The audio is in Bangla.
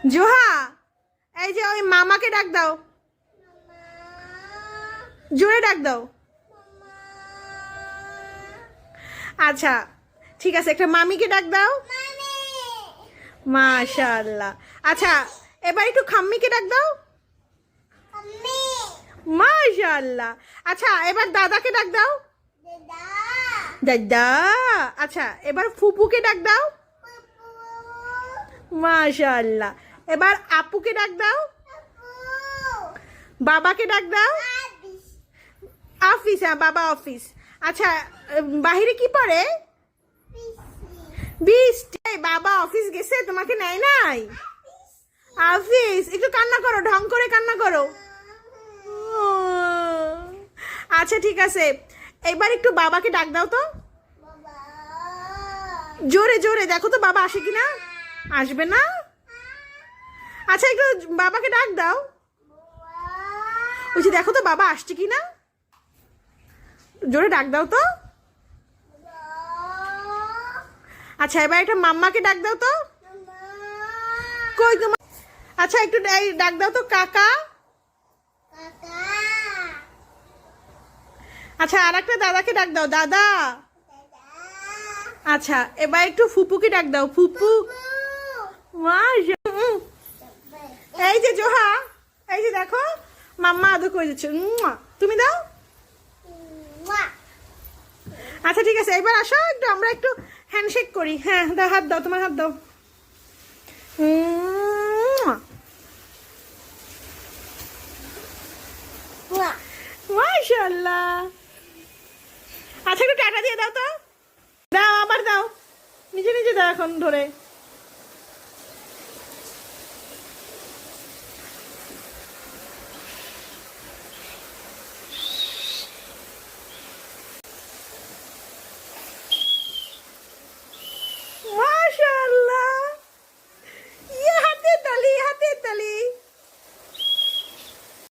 জোহা, এই যে ওই মামাকে ডাক দাও, জোরে ডাক দাও। আচ্ছা ঠিক আছে, একটা মামিকে ডাক দাও। মাশাআল্লাহ। আচ্ছা এবার একটু খাম্মিকে ডাক দাও। মাশাআল্লাহ। আচ্ছা এবার দাদাকে ডাক দাও। দাদা। আচ্ছা এবার ফুপুকে ডাক দাও। মাশাআল্লাহ। এবার আপুকে ডাক দাও। বাবাকে ডাক দাও। অফিস, হ্যাঁ বাবা অফিস। আচ্ছা বাহিরে কি পড়ে? বৃষ্টি। বাবা অফিস গেছে, তোমাকে নেয় নাই? অফিস। একটু কান্না করো, ঢং করে কান্না করো। আচ্ছা ঠিক আছে, এবার একটু বাবাকে ডাক দাও তো, জোরে জোরে। দেখো তো বাবা আসে কিনা। আসবে না? আচ্ছা একটু বাবাকে ডাক দাও। ওই যে দেখো তো বাবা আসছে কিনা, জোরে ডাক দাও তো। আচ্ছা এবার একটা মাম্মাকে ডাক দাও তো। কই তোমার? আচ্ছা একটু ডাক দাও তো কাকা। আচ্ছা আর একটা দাদাকে ডাক দাও, দাদা। আচ্ছা এবার একটু ফুপুকে ডাক দাও, ফুপু। এই যে জোহা, এই যে দেখো মাম্মা আদর করে দিচ্ছে, তুমি দাও। আচ্ছা ঠিক আছে, এবার আসো একটু আমরা একটু হ্যান্ডশেক করি। হ্যাঁ দাও, হাত দাও, তোমার হাত দাও। মাশাআল্লাহ। আচ্ছা একটু টাটা দিয়ে দাও তো। দাও আবার দাও, নিজে নিজে দাও এখন ধরে।